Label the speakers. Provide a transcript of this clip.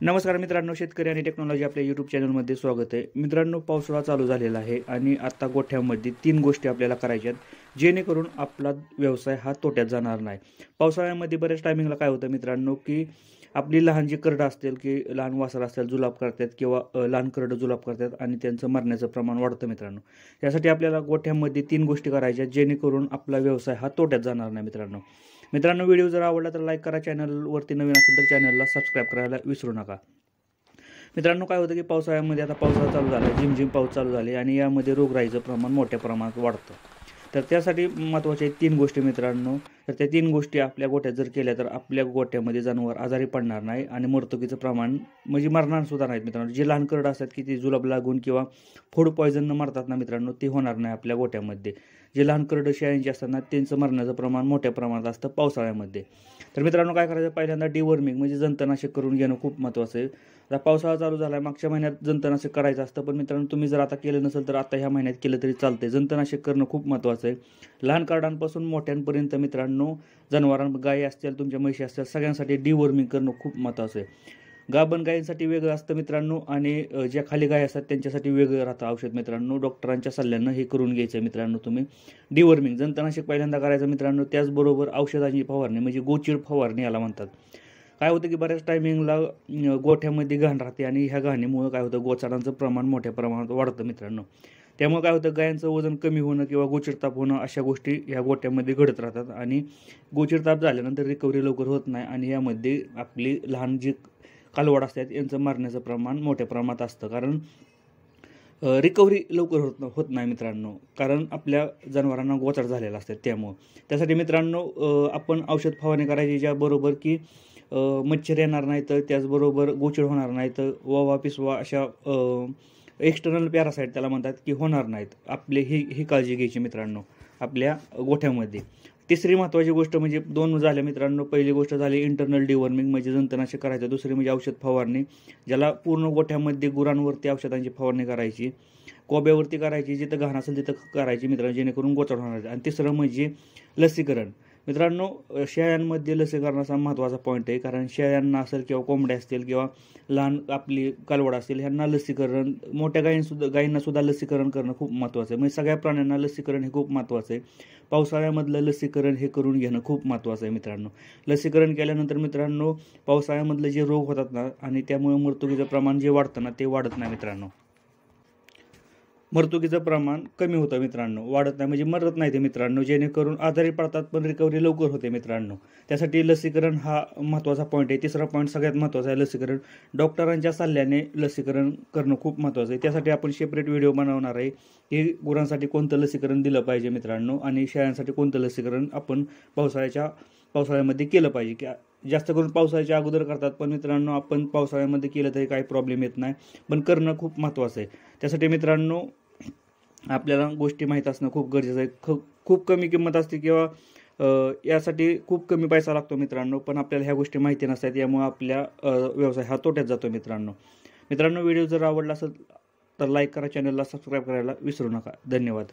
Speaker 1: नमस्कार मित्रांनो, शेतकरी आणि टेक्नॉलॉजी आपल्या यूट्यूब चॅनलमध्ये स्वागत आहे. मित्रांनो, पावसाळा चालू झालेला आहे आणि आता गोठ्यामध्ये 3 गोष्टी आपल्याला करायच्या आहेत जेणेकरून आपला व्यवसाय हा तोट्यात जाणार नाही. पावसाळ्यामध्ये बऱ्याच टायमिंगला काय होतं मित्रांनो, की आपली लहान जी करडं असतील की लहान वासरं असतील जुलाब करतात किंवा लहान करडं जुलाब करतात आणि त्यांचं मरण्याचं प्रमाण वाढतं मित्रांनो. यासाठी आपल्याला गोठ्यामध्ये 3 गोष्टी करायच्या जेणेकरून आपला व्यवसाय हा तोट्यात जाणार नाही मित्रांनो. व्हिडिओ जर आवडला तर लाईक करा, चॅनलवरती नवीन असेल तर चॅनलला सबस्क्राईब करायला विसरू नका. मित्रांनो, काय होतं की पावसाळ्यामध्ये आता पावसाळा चालू झाला, झिमझिम पाऊस चालू झाले आणि यामध्ये रोगराईचं प्रमाण मोठ्या प्रमाणात वाढतं. तर त्यासाठी महत्त्वाच्या 3 गोष्टी मित्रांनो. तर त्या 3 गोष्टी आपल्या गोठ्यात जर केल्या तर आपल्या गोठ्यामध्ये जनावर आजारी पडणार नाही आणि मृत्यूचं प्रमाण म्हणजे मरणार सुद्धा नाहीत मित्रांनो. जे लहान करडं असतात की ते जुलाब लागून किंवा फूड पॉयझन मारतात ना मित्रांनो, ते होणार नाही आपल्या गोठ्यामध्ये. जे लहान करडं शेळ्यांची असतात ना, त्यांचं मरण्याचं प्रमाण मोठ्या प्रमाणात असतं पावसाळ्यामध्ये. तर मित्रांनो, काय करायचं, पहिल्यांदा डिवर्मिंग म्हणजे जंतनाशक करून घेणं खूप महत्त्वाचं आहे. आता पावसाळा चालू झाला आहे, मागच्या महिन्यात जंतनाशक करायचं असतं, पण मित्रांनो तुम्ही जर आता केलं नसेल तर आता ह्या महिन्यात केलं तरी चालतंय. जंतनाशक करणं खूप महत्त्वाचं आहे. लहान करडांपासून मोठ्यांपर्यंत मित्रांनो, गायी असतील, तुमच्या म्हशी असतील, सगळ्यांसाठी डिवर्मिंग करणं खूप महत्त्वाचं आहे. गाभण गायींसाठी वेगळं असतं मित्रांनो आणि ज्या खाली गाय असतात त्यांच्यासाठी वेगळं राहतं औषध मित्रांनो. डॉक्टरांच्या सल्ल्यानं हे करून घ्यायचं मित्रांनो. तुम्ही डिवर्मिंग जंतनाशक पहिल्यांदा करायचं मित्रांनो. त्याचबरोबर औषधाची फवारणी म्हणजे गोचिड फवारणी याला म्हणतात. काय होतं की बऱ्याच टायमिंगला गोठ्यामध्ये घाण राहते आणि ह्या घाणीमुळं काय होतं, गोचाडांचं प्रमाण मोठ्या प्रमाणात वाढतं मित्रांनो. त्यामुळे काय होतं, गायांचं वजन कमी होणं किंवा गोचिडताप होणं अशा गोष्टी ह्या गोठ्यामध्ये घडत राहतात आणि गोचिडताप झाल्यानंतर रिकव्हरी लवकर होत नाही आणि यामध्ये आपली लहान जी कालवड असतात यांचं मरण्याचं प्रमाण मोठ्या प्रमाणात असतं. कारण रिकव्हरी लवकर होत नाही मित्रांनो, कारण आपल्या जनावरांना गोचाड झालेला असतात. त्यासाठी मित्रांनो आपण औषध फवारणी करायची ज्याबरोबर की मच्छर येणार नाही, तर त्याचबरोबर गोचिड होणार नाही, तर वावा पिसवा अशा एक्सटर्नल पॅरासाईट त्याला म्हणतात की होणार नाहीत. आपली ही काळजी घ्यायची मित्रांनो आपल्या गोठ्यामध्ये. तिसरी महत्त्वाची गोष्ट म्हणजे 2 झाल्या मित्रांनो. पहिली गोष्ट झाली इंटरनल डिवर्मिंग म्हणजे जंतनाशक करायचं. दुसरी म्हणजे औषध फवारणी, ज्याला पूर्ण गोठ्यामध्ये गुरांवरती औषधांची फवारणी करायची, कोब्यावरती करायची, जिथं घाण असेल तिथं करायची मित्रांनो, जेणेकरून गोचाड होणार. आणि तिसरं म्हणजे लसीकरण मित्रांनो. शेळ्यांमध्ये लसीकरणाचा महत्त्वाचा पॉईंट आहे, कारण शेळ्यांना असेल किंवा कोंबड्या असतील किंवा लहान आपली कालवड असतील, ह्यांना लसीकरण, मोठ्या गायींना सुद्धा लसीकरण करणं खूप महत्त्वाचं आहे. म्हणजे सगळ्या प्राण्यांना लसीकरण हे खूप महत्त्वाचं आहे. पावसाळ्यामधलं लसीकरण हे करून घेणं खूप महत्त्वाचं आहे मित्रांनो. लसीकरण केल्यानंतर मित्रांनो पावसाळ्यामधले जे रोग होतात ना आणि त्यामुळे मृत्यूचं प्रमाण जे वाढतं ना, ते वाढत नाही मित्रांनो. मृत्यूचं प्रमाण कमी होतं मित्रांनो, वाढत नाही म्हणजे मरत नाही ते मित्रांनो, जेणेकरून आजारी पडतात पण रिकव्हरी लवकर होते मित्रांनो. त्यासाठी लसीकरण हा महत्त्वाचा पॉईंट आहे. तिसरा पॉईंट सगळ्यात महत्त्वाचा आहे लसीकरण. डॉक्टरांच्या सल्ल्याने लसीकरण करणं खूप महत्त्वाचं आहे. त्यासाठी आपण सेपरेट व्हिडिओ बनवणार आहे की गुरांसाठी कोणतं लसीकरण दिलं पाहिजे मित्रांनो आणि शेळ्यांसाठी कोणतं लसीकरण आपण पावसाळ्यामध्ये केलं पाहिजे. की जास्त करून पावसाळ्याच्या अगोदर करतात, पण मित्रांनो आपण पावसाळ्यामध्ये केलं तरी काही प्रॉब्लेम येत नाही, पण करणं खूप महत्त्वाचं आहे. त्यासाठी मित्रांनो आपल्याला गोष्टी माहीत असणं खूप गरजेचं आहे. खूप कमी किंमत असते किंवा यासाठी खूप कमी पैसा लागतो मित्रांनो, पण आपल्याला ह्या गोष्टी माहिती नसतात, यामुळे आपल्या व्यवसाय हा तोट्यात जातो मित्रांनो. व्हिडिओ जर आवडला असेल तर लाईक करा, चॅनलला सबस्क्राईब करायला विसरू नका. धन्यवाद.